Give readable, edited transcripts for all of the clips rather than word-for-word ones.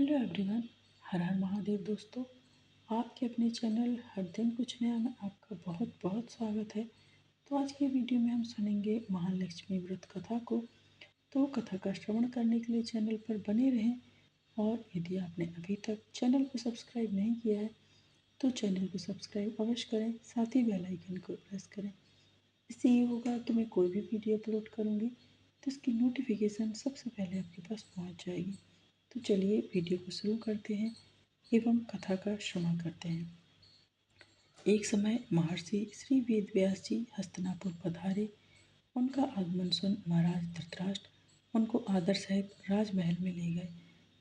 Hello everyone. हर हर महादेव दोस्तों। आपके अपने चैनल हर दिन कुछ नया में आपका बहुत बहुत स्वागत है। तो आज की वीडियो में हम सुनेंगे महालक्ष्मी व्रत कथा को। तो कथा का श्रवण करने के लिए चैनल पर बने रहें। और यदि आपने अभी तक चैनल को सब्सक्राइब नहीं किया है तो चैनल को सब्सक्राइब अवश्य करें, साथ ही बेल आइकन को प्रेस करें। इससे ये होगा कि मैं कोई भी वीडियो अपलोड करूँगी तो इसकी नोटिफिकेशन सबसे पहले आपके पास पहुँच जाएगी। तो चलिए वीडियो को शुरू करते हैं एवं कथा का श्रवण करते हैं। एक समय महर्षि श्री वेदव्यास जी हस्तिनापुर पधारे। उनका आगमन सुन महाराज धृतराष्ट्र उनको आदर सहित राजमहल में ले गए।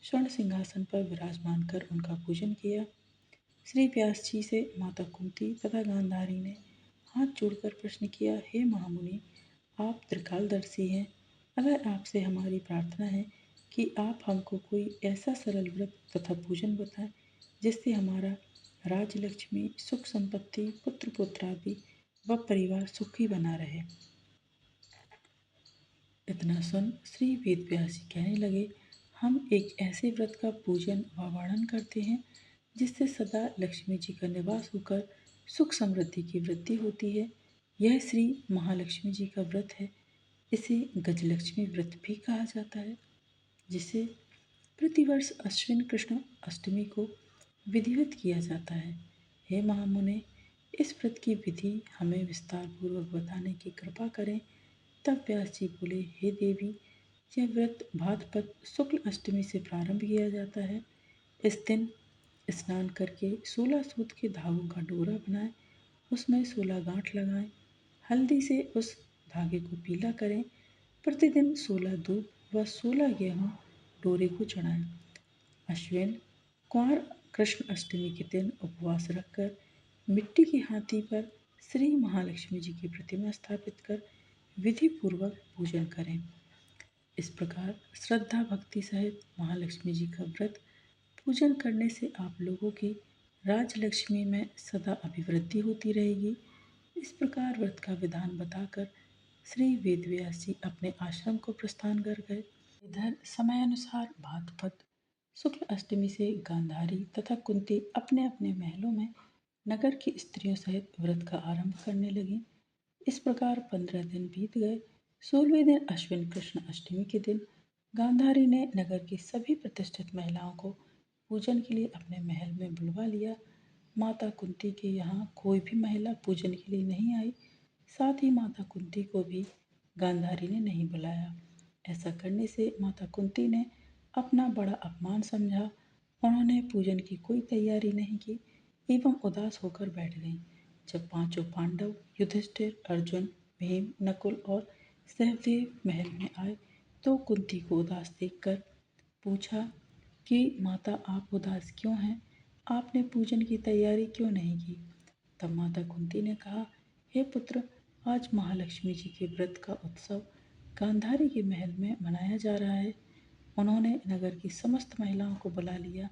स्वर्ण सिंहासन पर विराजमान कर उनका पूजन किया। श्री व्यास जी से माता कुंती तथा गांधारी ने हाथ जोड़कर प्रश्न किया, हे महामुनि, आप त्रिकालदर्शी हैं। अगर आपसे हमारी प्रार्थना है कि आप हमको कोई ऐसा सरल व्रत तथा पूजन बताएं जिससे हमारा राज्य लक्ष्मी, सुख संपत्ति, पुत्र पुत्रादि व परिवार सुखी बना रहे। इतना सुन श्री वेदव्यास जी कहने लगे, हम एक ऐसे व्रत का पूजन व वर्णन करते हैं जिससे सदा लक्ष्मी जी का निवास होकर सुख समृद्धि की वृद्धि होती है। यह श्री महालक्ष्मी जी का व्रत है। इसे गजलक्ष्मी व्रत भी कहा जाता है, जिसे प्रतिवर्ष अश्विन कृष्ण अष्टमी को विधिवत किया जाता है। हे महामुने, इस व्रत की विधि हमें विस्तार पूर्वक बताने की कृपा करें। तब व्यास जी बोले, हे देवी, यह व्रत भाद्रपद शुक्ल अष्टमी से प्रारंभ किया जाता है। इस दिन स्नान करके 16 सूत के धागों का डोरा बनाएं, उसमें 16 गांठ लगाएं, हल्दी से उस धागे को पीला करें। प्रतिदिन 16 दूध व 16 गेहूँ डोरे को चढ़ाएं। अश्विन कुंवर कृष्ण अष्टमी के दिन उपवास रखकर मिट्टी के हाथी पर श्री महालक्ष्मी जी की प्रतिमा स्थापित कर विधि पूर्वक पूजन करें। इस प्रकार श्रद्धा भक्ति सहित महालक्ष्मी जी का व्रत पूजन करने से आप लोगों की राजलक्ष्मी में सदा अभिवृद्धि होती रहेगी। इस प्रकार व्रत का विधान बताकर श्री वेदव्यास जी अपने आश्रम को प्रस्थान कर गए। इधर समय अनुसार भाद्रपद शुक्ल अष्टमी से गांधारी तथा कुंती अपने अपने महलों में नगर की स्त्रियों सहित व्रत का आरंभ करने लगी। इस प्रकार 15 दिन बीत गए। 16वें दिन अश्विन कृष्ण अष्टमी के दिन गांधारी ने नगर की सभी प्रतिष्ठित महिलाओं को पूजन के लिए अपने महल में बुलवा लिया। माता कुंती के यहाँ कोई भी महिला पूजन के लिए नहीं आई। साथ ही माता कुंती को भी गांधारी ने नहीं बुलाया। ऐसा करने से माता कुंती ने अपना बड़ा अपमान समझा। उन्होंने पूजन की कोई तैयारी नहीं की एवं उदास होकर बैठ गईं। जब पांचों पांडव युधिष्ठिर, अर्जुन, भीम, नकुल और सहदेव महल में आए तो कुंती को उदास देखकर पूछा कि माता, आप उदास क्यों हैं? आपने पूजन की तैयारी क्यों नहीं की? तब माता कुंती ने कहा, हे पुत्र, आज महालक्ष्मी जी के व्रत का उत्सव गांधारी के महल में मनाया जा रहा है। उन्होंने नगर की समस्त महिलाओं को बुला लिया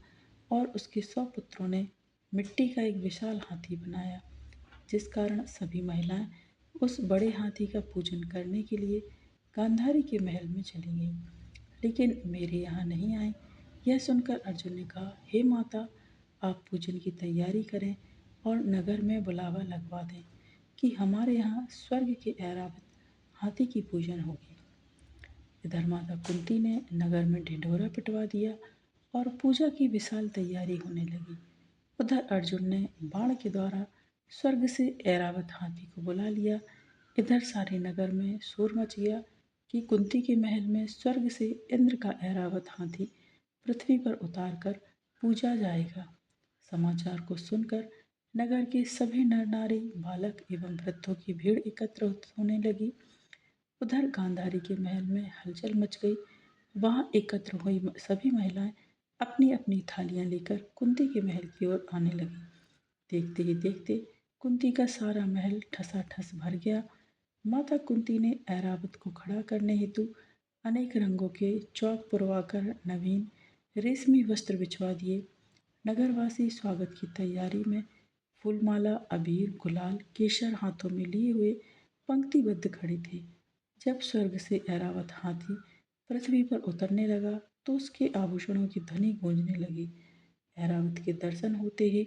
और उसके 100 पुत्रों ने मिट्टी का एक विशाल हाथी बनाया, जिस कारण सभी महिलाएं उस बड़े हाथी का पूजन करने के लिए गांधारी के महल में चली गईं, लेकिन मेरे यहाँ नहीं आए। यह सुनकर अर्जुन ने कहा, हे माता, आप पूजन की तैयारी करें और नगर में बुलावा लगवा दें कि हमारे यहाँ स्वर्ग के ऐरावत हाथी की पूजन होगी। इधर माता कुंती ने नगर में ढिंढोरा पिटवा दिया और पूजा की विशाल तैयारी होने लगी। उधर अर्जुन ने बाण के द्वारा स्वर्ग से ऐरावत हाथी को बुला लिया। इधर सारे नगर में शोर मच गया कि कुंती के महल में स्वर्ग से इंद्र का ऐरावत हाथी पृथ्वी पर उतार कर पूजा जाएगा। समाचार को सुनकर नगर के सभी नर नारी, बालक एवं वृद्धों की भीड़ एकत्र होने लगी। उधर गांधारी के महल में हलचल मच गई। वहां एकत्र हुई सभी महिलाएं अपनी अपनी थालियां लेकर कुंती के महल की ओर आने लगी। देखते ही देखते कुंती का सारा महल ठसाठस भर गया। माता कुंती ने ऐरावत को खड़ा करने हेतु अनेक रंगों के चौक पुरवाकर नवीन रेशमी वस्त्र बिछवा दिए। नगरवासी स्वागत की तैयारी में फूलमाला, अबीर, गुलाल, केसर हाथों में लिए हुए पंक्तिबद्ध खड़े थे। जब स्वर्ग से ऐरावत हाथी पृथ्वी पर उतरने लगा तो उसके आभूषणों की ध्वनि गूंजने लगी। ऐरावत के दर्शन होते ही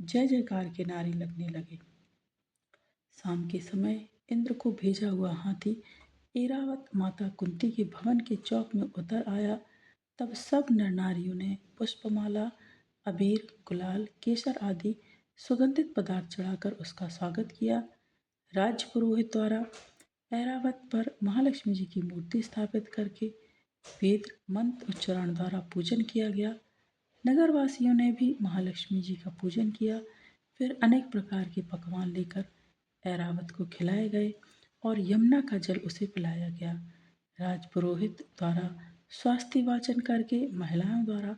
जय जयकार के नारे लगने लगे। शाम के समय इंद्र को भेजा हुआ हाथी ऐरावत माता कुंती के भवन के चौक में उतर आया। तब सब नर नारियों ने पुष्पमाला, अबीर, गुलाल, केसर आदि सुगंधित पदार्थ चढ़ाकर उसका स्वागत किया। राज पुरोहित द्वारा ऐरावत पर महालक्ष्मी जी की मूर्ति स्थापित करके वेद मंत्र उच्चारण द्वारा पूजन किया गया। नगरवासियों ने भी महालक्ष्मी जी का पूजन किया। फिर अनेक प्रकार के पकवान लेकर ऐरावत को खिलाए गए और यमुना का जल उसे पिलाया गया। राजपुरोहित द्वारा स्वास्थ्य वाचन करके महिलाओं द्वारा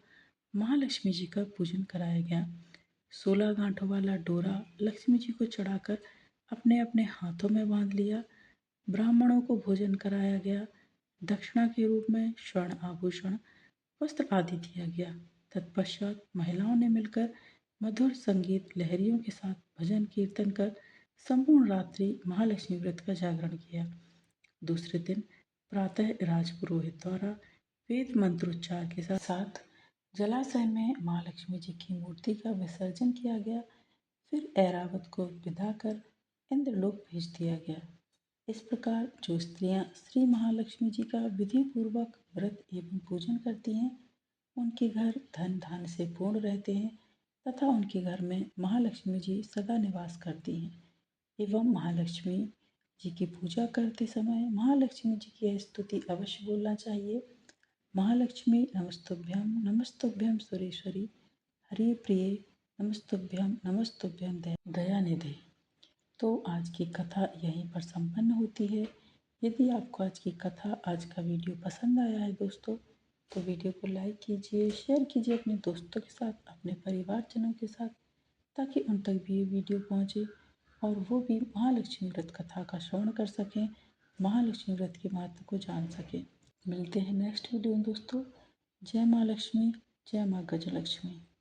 महालक्ष्मी जी का पूजन कराया गया। 16 गांठों वाला डोरा लक्ष्मी जी को चढ़ाकर अपने अपने हाथों में बांध लिया। ब्राह्मणों को भोजन कराया गया। दक्षिणा के रूप में स्वर्ण आभूषण, वस्त्र आदि दिया गया। तत्पश्चात महिलाओं ने मिलकर मधुर संगीत लहरियों के साथ भजन कीर्तन कर संपूर्ण रात्रि महालक्ष्मी व्रत का जागरण किया। दूसरे दिन प्रातः राजपुरोहित द्वारा वेद मंत्रोच्चार के साथ जलाशय में महालक्ष्मी जी की मूर्ति का विसर्जन किया गया। फिर ऐरावत को विदा कर इंद्रलोक भेज दिया गया। इस प्रकार जो स्त्रियां श्री महालक्ष्मी जी का विधि पूर्वक व्रत एवं पूजन करती हैं, उनके घर धन धान्य से पूर्ण रहते हैं तथा उनके घर में महालक्ष्मी जी सदा निवास करती हैं। एवं महालक्ष्मी जी की पूजा करते समय महालक्ष्मी जी की स्तुति अवश्य बोलना चाहिए। महालक्ष्मी नमस्तुभ्यम सुरेश्वरी, हरि प्रिय नमस्तुभ्यम दयानिधि। तो आज की कथा यहीं पर संपन्न होती है। यदि आपको आज की कथा, आज का वीडियो पसंद आया है दोस्तों, तो वीडियो को लाइक कीजिए, शेयर कीजिए अपने दोस्तों के साथ, अपने परिवारजनों के साथ, ताकि उन तक भी ये वीडियो पहुँचे और वो भी महालक्ष्मी व्रत कथा का श्रवण कर सकें, महालक्ष्मी व्रत के महत्व को जान सकें। मिलते हैं नेक्स्ट वीडियो में दोस्तों। जय माँ लक्ष्मी, जय माँ गजलक्ष्मी।